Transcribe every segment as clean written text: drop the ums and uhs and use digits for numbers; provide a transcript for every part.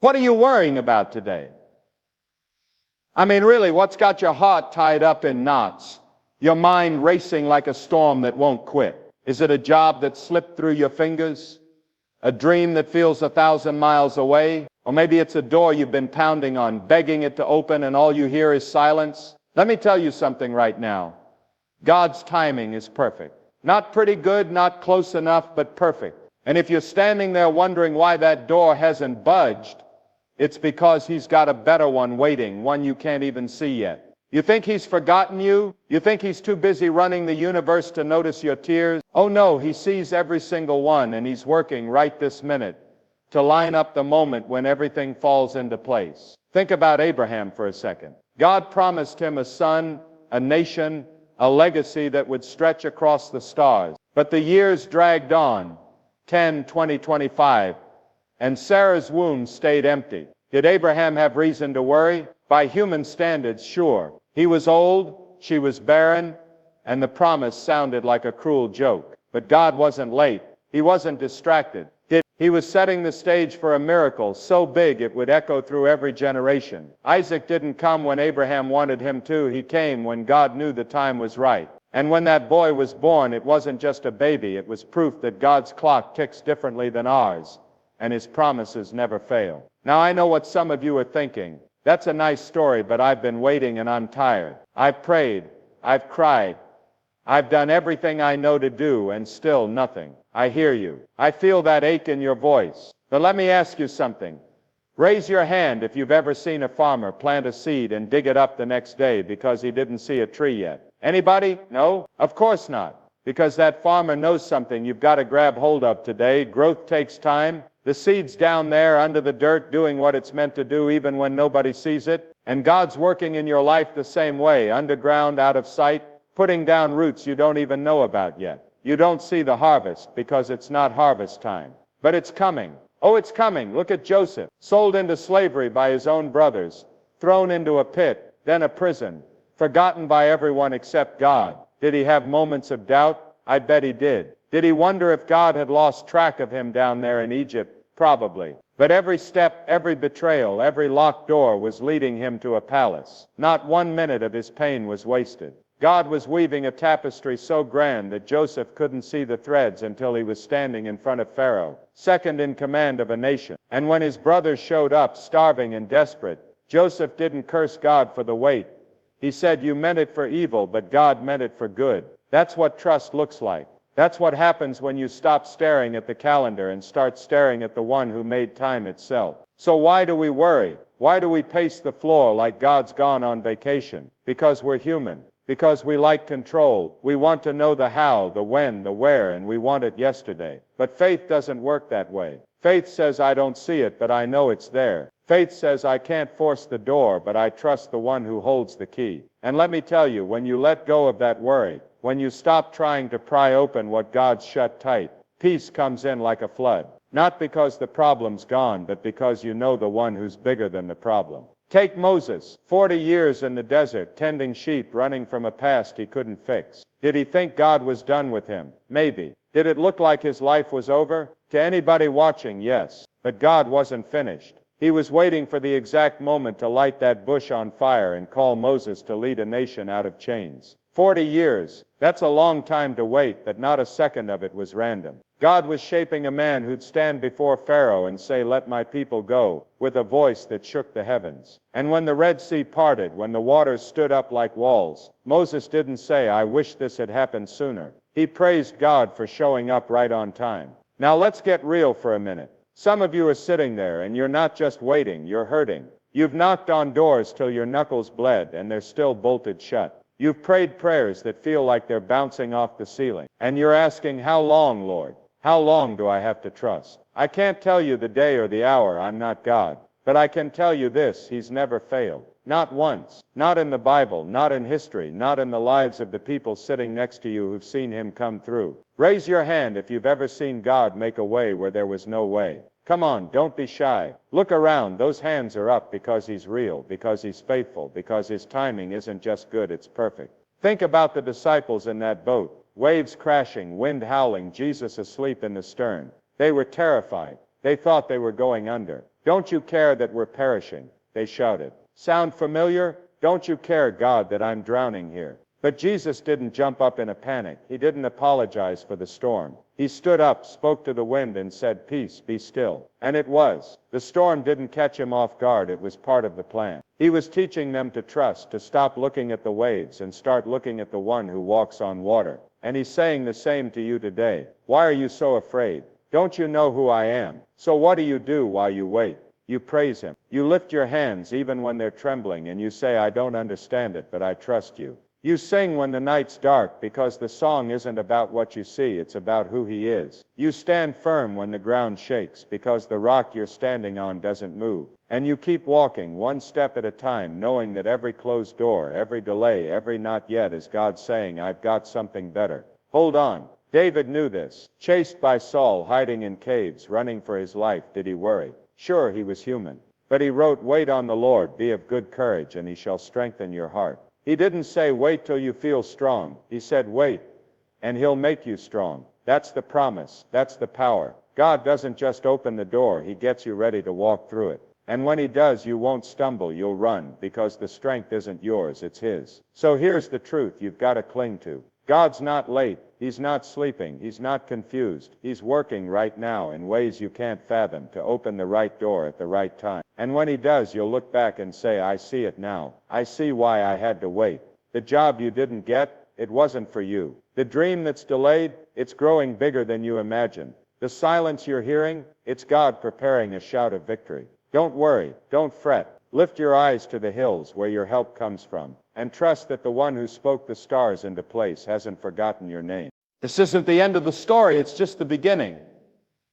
What are you worrying about today? I mean, really, what's got your heart tied up in knots? Your mind racing like a storm that won't quit? Is it a job that slipped through your fingers? A dream that feels 1,000 miles away? Or maybe it's a door you've been pounding on, begging it to open, and all you hear is silence? Let me tell you something right now. God's timing is perfect. Not pretty good, not close enough, but perfect. And if you're standing there wondering why that door hasn't budged, it's because He's got a better one waiting, one you can't even see yet. You think He's forgotten you? You think He's too busy running the universe to notice your tears? Oh no, He sees every single one, and He's working right this minute to line up the moment when everything falls into place. Think about Abraham for a second. God promised him a son, a nation, a legacy that would stretch across the stars. But the years dragged on, 10, 20, 25, and Sarah's womb stayed empty. Did Abraham have reason to worry? By human standards, sure. He was old, she was barren, and the promise sounded like a cruel joke. But God wasn't late. He wasn't distracted. He was setting the stage for a miracle so big it would echo through every generation. Isaac didn't come when Abraham wanted him to. He came when God knew the time was right. And when that boy was born, it wasn't just a baby. It was proof that God's clock ticks differently than ours, and His promises never fail. Now I know what some of you are thinking. That's a nice story, but I've been waiting and I'm tired. I've prayed. I've cried. I've done everything I know to do, and still nothing. I hear you. I feel that ache in your voice. But let me ask you something. Raise your hand if you've ever seen a farmer plant a seed and dig it up the next day because he didn't see a tree yet. Anybody? No? Of course not. Because that farmer knows something you've got to grab hold of today. Growth takes time. The seed's down there under the dirt doing what it's meant to do even when nobody sees it. And God's working in your life the same way, underground, out of sight, putting down roots you don't even know about yet. You don't see the harvest because it's not harvest time. But it's coming. Oh, it's coming. Look at Joseph, sold into slavery by his own brothers, thrown into a pit, then a prison, forgotten by everyone except God. Did he have moments of doubt? I bet he did. Did he wonder if God had lost track of him down there in Egypt? Probably. But every step, every betrayal, every locked door was leading him to a palace. Not 1 minute of his pain was wasted. God was weaving a tapestry so grand that Joseph couldn't see the threads until he was standing in front of Pharaoh, second in command of a nation. And when his brothers showed up, starving and desperate, Joseph didn't curse God for the wait. He said, "You meant it for evil, but God meant it for good." That's what trust looks like. That's what happens when you stop staring at the calendar and start staring at the one who made time itself. So why do we worry? Why do we pace the floor like God's gone on vacation? Because we're human. Because we like control. We want to know the how, the when, the where, and we want it yesterday. But faith doesn't work that way. Faith says, I don't see it, but I know it's there. Faith says, I can't force the door, but I trust the one who holds the key. And let me tell you, when you let go of that worry, when you stop trying to pry open what God's shut tight, peace comes in like a flood. Not because the problem's gone, but because you know the one who's bigger than the problem. Take Moses, 40 years in the desert, tending sheep, running from a past he couldn't fix. Did he think God was done with him? Maybe. Did it look like his life was over? To anybody watching, yes. But God wasn't finished. He was waiting for the exact moment to light that bush on fire and call Moses to lead a nation out of chains. 40 years. That's a long time to wait, but not a second of it was random. God was shaping a man who'd stand before Pharaoh and say, "Let my people go," with a voice that shook the heavens. And when the Red Sea parted, when the waters stood up like walls, Moses didn't say, "I wish this had happened sooner." He praised God for showing up right on time. Now let's get real for a minute. Some of you are sitting there and you're not just waiting, you're hurting. You've knocked on doors till your knuckles bled and they're still bolted shut. You've prayed prayers that feel like they're bouncing off the ceiling. And you're asking, how long, Lord? How long do I have to trust? I can't tell you the day or the hour, I'm not God. But I can tell you this, He's never failed. Not once. Not in the Bible, not in history, not in the lives of the people sitting next to you who've seen Him come through. Raise your hand if you've ever seen God make a way where there was no way. Come on, don't be shy. Look around. Those hands are up because He's real, because He's faithful, because His timing isn't just good, it's perfect. Think about the disciples in that boat. Waves crashing, wind howling, Jesus asleep in the stern. They were terrified. They thought they were going under. Don't you care that we're perishing? They shouted. Sound familiar? Don't you care, God, that I'm drowning here? But Jesus didn't jump up in a panic. He didn't apologize for the storm. He stood up, spoke to the wind, and said, "Peace, be still." And it was. The storm didn't catch him off guard. It was part of the plan. He was teaching them to trust, to stop looking at the waves and start looking at the one who walks on water. And he's saying the same to you today. Why are you so afraid? Don't you know who I am? So what do you do while you wait? You praise him. You lift your hands even when they're trembling, and you say, "I don't understand it, but I trust you." You sing when the night's dark, because the song isn't about what you see, it's about who he is. You stand firm when the ground shakes, because the rock you're standing on doesn't move. And you keep walking one step at a time, knowing that every closed door, every delay, every not yet is God saying, "I've got something better." Hold on. David knew this. Chased by Saul, hiding in caves, running for his life, did he worry? Sure, he was human. But he wrote, "Wait on the Lord, be of good courage, and he shall strengthen your heart." He didn't say, "Wait till you feel strong." He said, "Wait, and he'll make you strong." That's the promise. That's the power. God doesn't just open the door. He gets you ready to walk through it. And when he does, you won't stumble. You'll run, because the strength isn't yours. It's his. So here's the truth you've got to cling to. God's not late. He's not sleeping. He's not confused. He's working right now in ways you can't fathom to open the right door at the right time. And when he does, you'll look back and say, "I see it now. I see why I had to wait." The job you didn't get, it wasn't for you. The dream that's delayed, it's growing bigger than you imagined. The silence you're hearing, it's God preparing a shout of victory. Don't worry. Don't fret. Lift your eyes to the hills where your help comes from, and trust that the one who spoke the stars into place hasn't forgotten your name. This isn't the end of the story, it's just the beginning.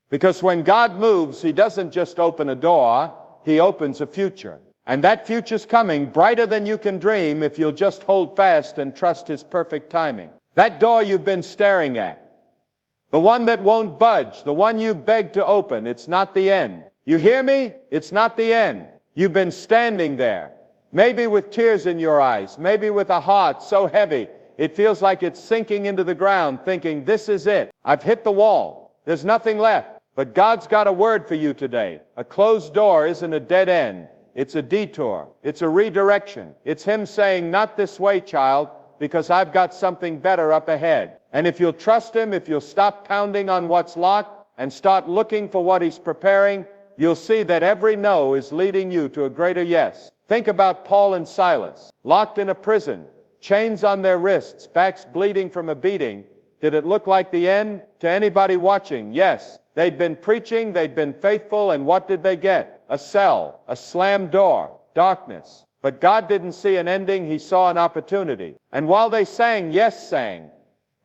Because when God moves, he doesn't just open a door, he opens a future. And that future's coming brighter than you can dream if you'll just hold fast and trust his perfect timing. That door you've been staring at, the one that won't budge, the one you begged to open, it's not the end. You hear me? It's not the end. You've been standing there, maybe with tears in your eyes, maybe with a heart so heavy it feels like it's sinking into the ground, thinking, "This is it. I've hit the wall. There's nothing left." But God's got a word for you today. A closed door isn't a dead end. It's a detour. It's a redirection. It's him saying, "Not this way, child, because I've got something better up ahead." And if you'll trust him, if you'll stop pounding on what's locked and start looking for what he's preparing, you'll see that every no is leading you to a greater yes. Think about Paul and Silas, locked in a prison, chains on their wrists, backs bleeding from a beating. Did it look like the end to anybody watching? Yes. They'd been preaching, they'd been faithful, and what did they get? A cell, a slammed door, darkness. But God didn't see an ending, he saw an opportunity. And while they sang, yes sang,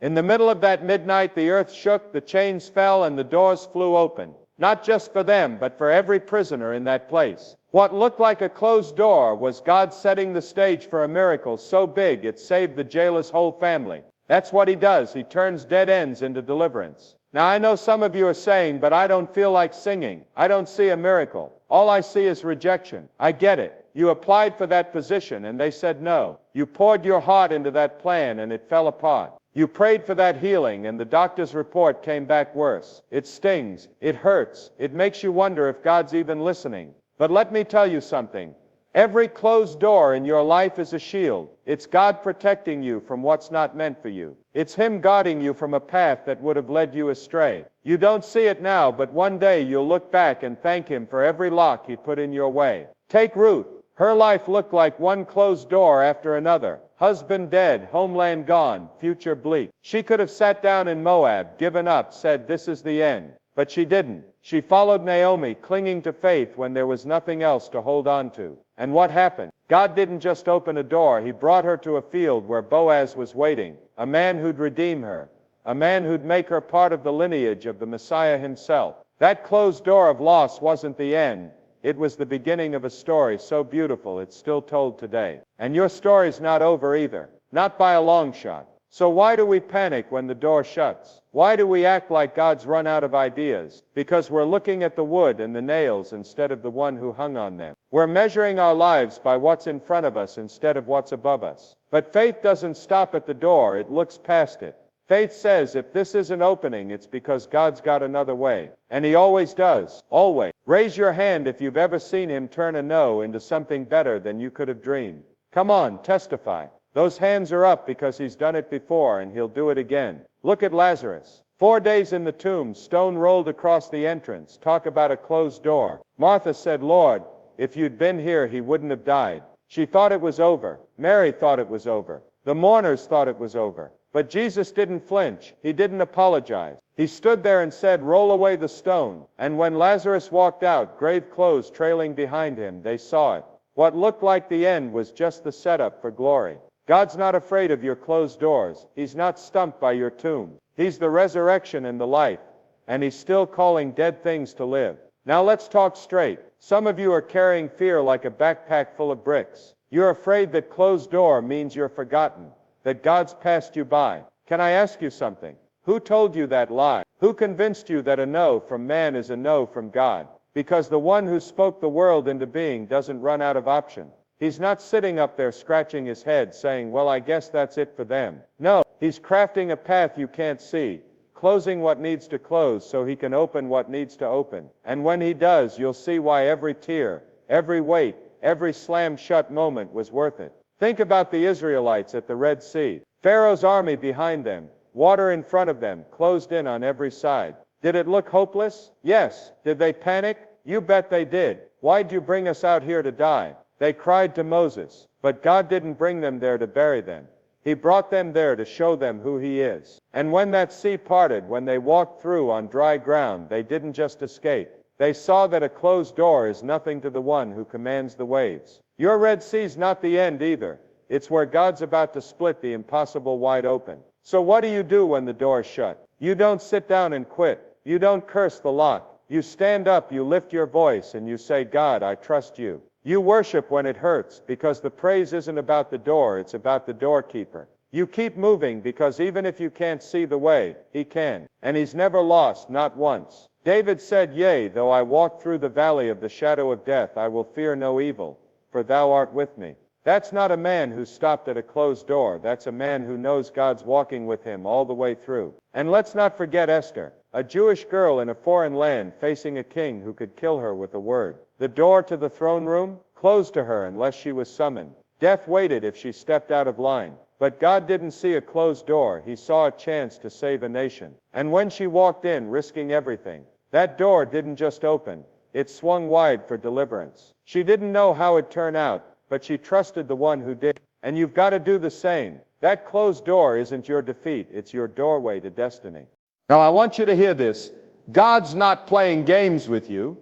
in the middle of that midnight the earth shook, the chains fell, and the doors flew open. Not just for them, but for every prisoner in that place. What looked like a closed door was God setting the stage for a miracle so big it saved the jailer's whole family. That's what he does. He turns dead ends into deliverance. Now I know some of you are saying, "But I don't feel like singing. I don't see a miracle. All I see is rejection." I get it. You applied for that position and they said no. You poured your heart into that plan and it fell apart. You prayed for that healing and the doctor's report came back worse. It stings. It hurts. It makes you wonder if God's even listening. But let me tell you something. Every closed door in your life is a shield. It's God protecting you from what's not meant for you. It's him guarding you from a path that would have led you astray. You don't see it now, but one day you'll look back and thank him for every lock he put in your way. Take Ruth. Her life looked like one closed door after another. Husband dead, homeland gone, future bleak. She could have sat down in Moab, given up, said, "This is the end." But she didn't. She followed Naomi, clinging to faith when there was nothing else to hold on to. And what happened? God didn't just open a door. He brought her to a field where Boaz was waiting, a man who'd redeem her, a man who'd make her part of the lineage of the Messiah himself. That closed door of loss wasn't the end. It was the beginning of a story so beautiful it's still told today. And your story's not over either. Not by a long shot. So why do we panic when the door shuts? Why do we act like God's run out of ideas? Because we're looking at the wood and the nails instead of the one who hung on them. We're measuring our lives by what's in front of us instead of what's above us. But faith doesn't stop at the door, it looks past it. Faith says if this isn't opening, it's because God's got another way. And he always does. Always. Raise your hand if you've ever seen him turn a no into something better than you could have dreamed. Come on, testify. Those hands are up because he's done it before and he'll do it again. Look at Lazarus. 4 days in the tomb, stone rolled across the entrance. Talk about a closed door. Martha said, Lord, if you'd been here, he wouldn't have died. She thought it was over. Mary thought it was over. The mourners thought it was over. But Jesus didn't flinch. He didn't apologize. He stood there and said, roll away the stone. And when Lazarus walked out, grave clothes trailing behind him, they saw it. What looked like the end was just the setup for glory. God's not afraid of your closed doors. He's not stumped by your tomb. He's the resurrection and the life. And he's still calling dead things to live. Now let's talk straight. Some of you are carrying fear like a backpack full of bricks. You're afraid that closed door means you're forgotten, that God's passed you by. Can I ask you something? Who told you that lie? Who convinced you that a no from man is a no from God? Because the one who spoke the world into being doesn't run out of option. He's not sitting up there scratching his head saying, well, I guess that's it for them. No, he's crafting a path you can't see, closing what needs to close so he can open what needs to open. And when he does, you'll see why every tear, every weight, every slammed shut moment was worth it. Think about the Israelites at the Red Sea. Pharaoh's army behind them, water in front of them, closed in on every side. Did it look hopeless? Yes. Did they panic? You bet they did. Why'd you bring us out here to die? They cried to Moses, but God didn't bring them there to bury them. He brought them there to show them who he is. And when that sea parted, when they walked through on dry ground, they didn't just escape. They saw that a closed door is nothing to the one who commands the waves. Your Red Sea's not the end either. It's where God's about to split the impossible wide open. So what do you do when the door's shut? You don't sit down and quit. You don't curse the lock. You stand up, you lift your voice, and you say, God, I trust you. You worship when it hurts, because the praise isn't about the door, it's about the doorkeeper. You keep moving because even if you can't see the way, he can. And he's never lost, not once. David said, yea, though I walk through the valley of the shadow of death, I will fear no evil, for thou art with me. That's not a man who stopped at a closed door. That's a man who knows God's walking with him all the way through. And let's not forget Esther, a Jewish girl in a foreign land facing a king who could kill her with a word. The door to the throne room closed to her unless she was summoned. Death waited if she stepped out of line. But God didn't see a closed door. He saw a chance to save a nation. And when she walked in, risking everything, that door didn't just open. It swung wide for deliverance. She didn't know how it'd turn out, but she trusted the one who did. And you've got to do the same. That closed door isn't your defeat. It's your doorway to destiny. Now I want you to hear this. God's not playing games with you.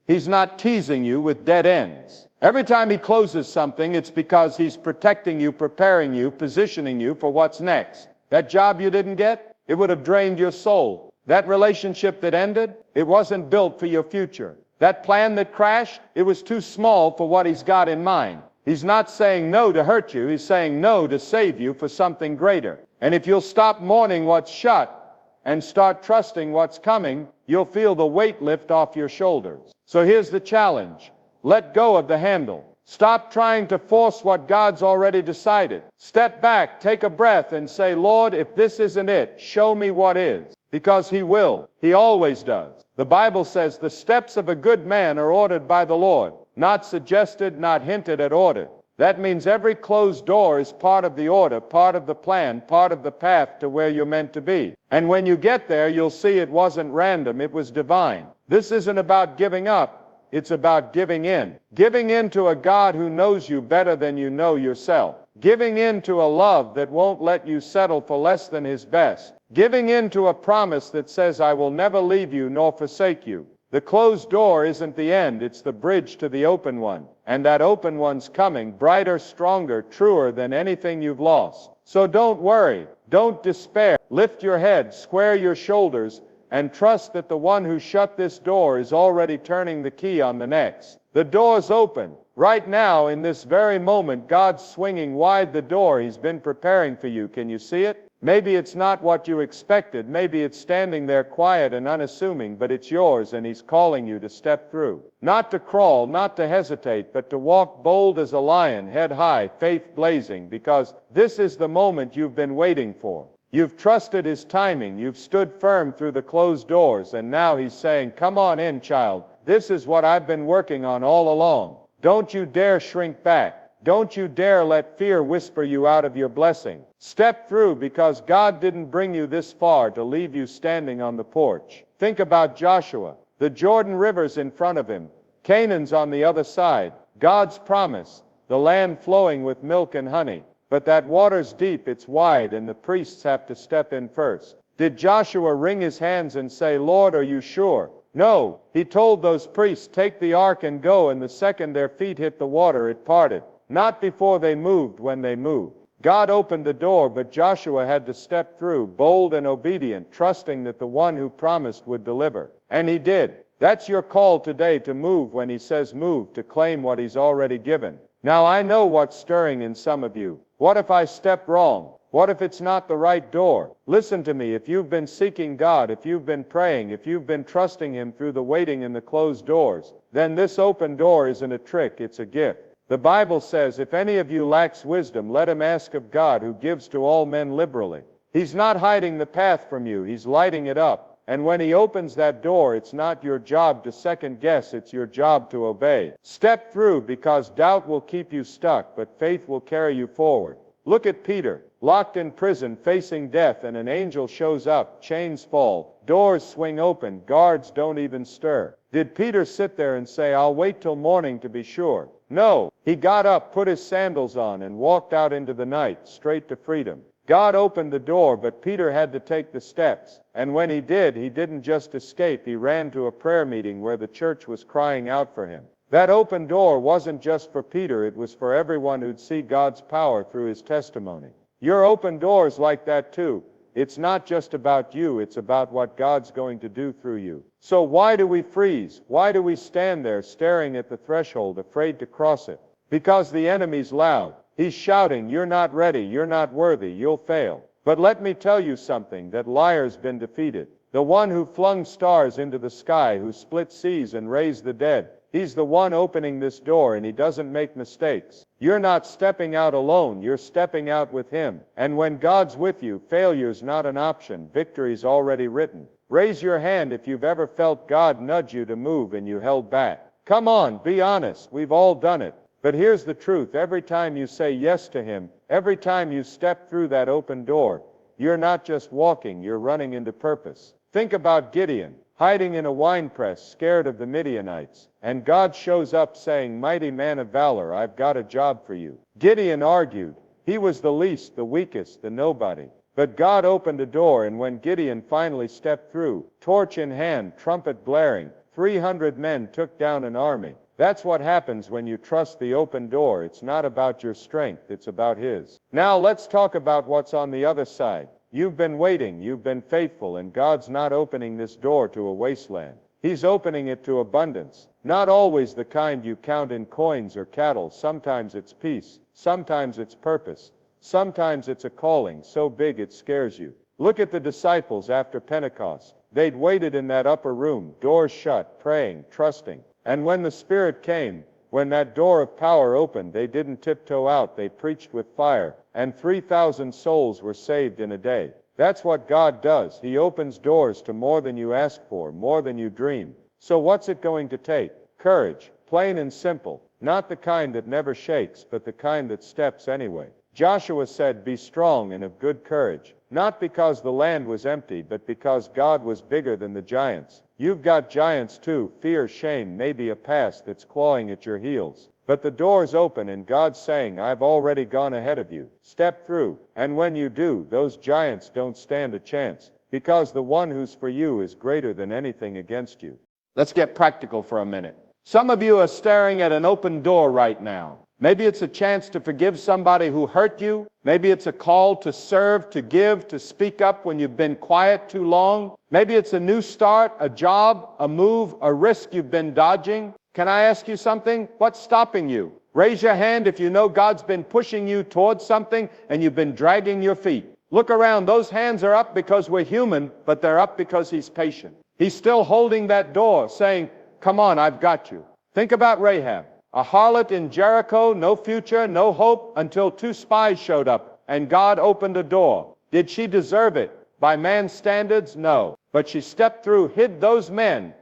He's not teasing you with dead ends. Every time he closes something, it's because he's protecting you, preparing you, positioning you for what's next. That job you didn't get, it would have drained your soul. That relationship that ended, it wasn't built for your future. That plan that crashed, it was too small for what he's got in mind. He's not saying no to hurt you. He's saying no to save you for something greater. And if you'll stop mourning what's shut and start trusting what's coming, you'll feel the weight lift off your shoulders. So here's the challenge. Let go of the handle. Stop trying to force what God's already decided. Step back, take a breath, and say, Lord, if this isn't it, show me what is. Because he will. He always does. The Bible says the steps of a good man are ordered by the Lord. Not suggested, not hinted at, ordered. That means every closed door is part of the order, part of the plan, part of the path to where you're meant to be. And when you get there, you'll see it wasn't random, it was divine. This isn't about giving up. It's about giving in. Giving in to a God who knows you better than you know yourself. Giving in to a love that won't let you settle for less than his best. Giving in to a promise that says, I will never leave you nor forsake you. The closed door isn't the end, it's the bridge to the open one. And that open one's coming, brighter, stronger, truer than anything you've lost. So don't worry, don't despair. Lift your head, square your shoulders, and trust that the one who shut this door is already turning the key on the next. The door's open. Right now, in this very moment, God's swinging wide the door he's been preparing for you. Can you see it? Maybe it's not what you expected. Maybe it's standing there quiet and unassuming, but it's yours, and he's calling you to step through. Not to crawl, not to hesitate, but to walk bold as a lion, head high, faith blazing, because this is the moment you've been waiting for. You've trusted his timing. You've stood firm through the closed doors, and now he's saying, come on in, child. This is what I've been working on all along. Don't you dare shrink back. Don't you dare let fear whisper you out of your blessing. Step through, because God didn't bring you this far to leave you standing on the porch. Think about Joshua. The Jordan River's in front of him. Canaan's on the other side. God's promise, the land flowing with milk and honey. But that water's deep, it's wide, and the priests have to step in first. Did Joshua wring his hands and say, Lord, are you sure? No. He told those priests, take the ark and go, and the second their feet hit the water, it parted. Not before they moved, when they moved. God opened the door, but Joshua had to step through, bold and obedient, trusting that the one who promised would deliver. And he did. That's your call today, to move when he says move, to claim what he's already given. Now I know what's stirring in some of you. What if I step wrong? What if it's not the right door? Listen to me. If you've been seeking God, if you've been praying, if you've been trusting him through the waiting in the closed doors, then this open door isn't a trick, it's a gift. The Bible says, if any of you lacks wisdom, let him ask of God, who gives to all men liberally. He's not hiding the path from you, he's lighting it up. And when he opens that door, it's not your job to second guess, it's your job to obey. Step through, because doubt will keep you stuck, but faith will carry you forward. Look at Peter, locked in prison, facing death, and an angel shows up, chains fall, doors swing open, guards don't even stir. Did Peter sit there and say, I'll wait till morning to be sure? No. He got up, put his sandals on, and walked out into the night, straight to freedom. God opened the door, but Peter had to take the steps. And when he did, he didn't just escape, he ran to a prayer meeting where the church was crying out for him. That open door wasn't just for Peter, it was for everyone who'd see God's power through his testimony. Your open door's like that too. It's not just about you, it's about what God's going to do through you. So why do we freeze? Why do we stand there staring at the threshold, afraid to cross it? Because the enemy's loud. He's shouting, you're not ready, you're not worthy, you'll fail. But let me tell you something, that liar's been defeated. The one who flung stars into the sky, who split seas and raised the dead, he's the one opening this door, and he doesn't make mistakes. You're not stepping out alone, you're stepping out with him. And when God's with you, failure's not an option, victory's already written. Raise your hand if you've ever felt God nudge you to move and you held back. Come on, be honest, we've all done it. But here's the truth, every time you say yes to him, every time you step through that open door, you're not just walking, you're running into purpose. Think about Gideon, hiding in a winepress, scared of the Midianites. And God shows up saying, mighty man of valor, I've got a job for you. Gideon argued. He was the least, the weakest, the nobody. But God opened a door, and when Gideon finally stepped through, torch in hand, trumpet blaring, 300 men took down an army. That's what happens when you trust the open door. It's not about your strength, it's about his. Now let's talk about what's on the other side. You've been waiting, you've been faithful, and God's not opening this door to a wasteland. He's opening it to abundance. Not always the kind you count in coins or cattle. Sometimes it's peace. Sometimes it's purpose. Sometimes it's a calling so big it scares you. Look at the disciples after Pentecost. They'd waited in that upper room, doors shut, praying, trusting. And when the Spirit came, when that door of power opened, they didn't tiptoe out, they preached with fire, and 3,000 souls were saved in a day. That's what God does. He opens doors to more than you ask for, more than you dream. So what's it going to take? Courage, plain and simple. Not the kind that never shakes, but the kind that steps anyway. Joshua said, be strong and of good courage. Not because the land was empty, but because God was bigger than the giants. You've got giants too, fear, shame, maybe a past that's clawing at your heels. But the door's open, and God's saying, I've already gone ahead of you. Step through. And when you do, those giants don't stand a chance, because the one who's for you is greater than anything against you. Let's get practical for a minute. Some of you are staring at an open door right now. Maybe it's a chance to forgive somebody who hurt you. Maybe it's a call to serve, to give, to speak up when you've been quiet too long. Maybe it's a new start, a job, a move, a risk you've been dodging. Can I ask you something? What's stopping you? Raise your hand if you know God's been pushing you towards something and you've been dragging your feet. Look around. Those hands are up because we're human, but they're up because he's patient. He's still holding that door, saying, come on, I've got you. Think about Rahab. A harlot in Jericho, no future, no hope, until 2 spies showed up, and God opened a door. Did she deserve it? By man's standards, no. But she stepped through, hid those men,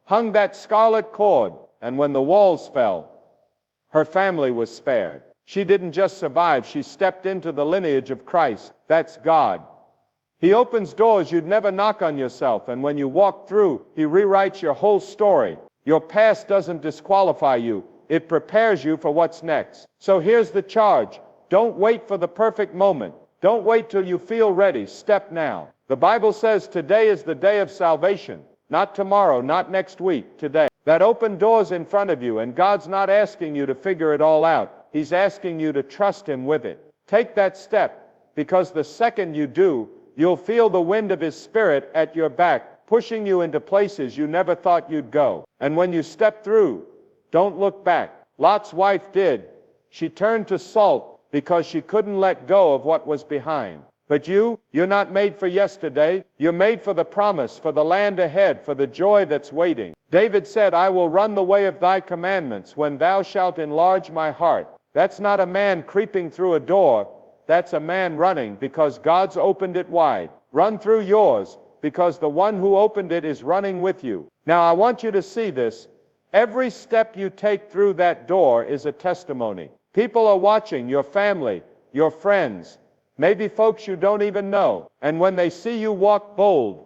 hung that scarlet cord, and when the walls fell, her family was spared. She didn't just survive, she stepped into the lineage of Christ. That's God. He opens doors you'd never knock on yourself, and when you walk through, He rewrites your whole story. Your past doesn't disqualify you. It prepares you for what's next. So here's the charge. Don't wait for the perfect moment. Don't wait till you feel ready. Step now. The Bible says today is the day of salvation. Not tomorrow, not next week, today. That open door's in front of you, and God's not asking you to figure it all out. He's asking you to trust Him with it. Take that step, because the second you do, you'll feel the wind of His Spirit at your back, pushing you into places you never thought you'd go. And when you step through, don't look back. Lot's wife did. She turned to salt because she couldn't let go of what was behind. But you're not made for yesterday. You're made for the promise, for the land ahead, for the joy that's waiting. David said, I will run the way of thy commandments when thou shalt enlarge my heart. That's not a man creeping through a door. That's a man running because God's opened it wide. Run through yours because the one who opened it is running with you. Now I want you to see this. Every step you take through that door is a testimony. People are watching, your family, your friends, maybe folks you don't even know. And when they see you walk bold,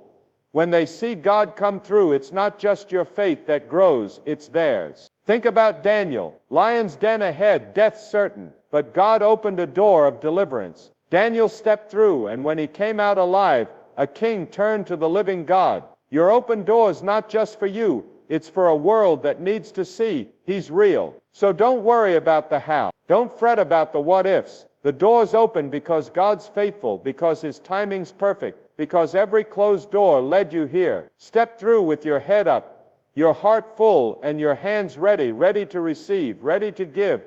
when they see God come through, it's not just your faith that grows, it's theirs. Think about Daniel. Lion's den ahead, death certain. But God opened a door of deliverance. Daniel stepped through, and when he came out alive, a king turned to the living God. Your open door is not just for you. It's for a world that needs to see He's real. So don't worry about the how. Don't fret about the what ifs. The door's open because God's faithful, because His timing's perfect, because every closed door led you here. Step through with your head up, your heart full, and your hands ready, ready to receive, ready to give,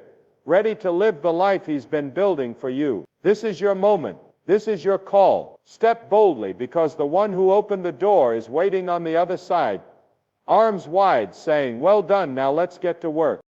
ready to live the life He's been building for you. This is your moment. This is your call. Step boldly, because the one who opened the door is waiting on the other side, arms wide, saying, well done, now let's get to work.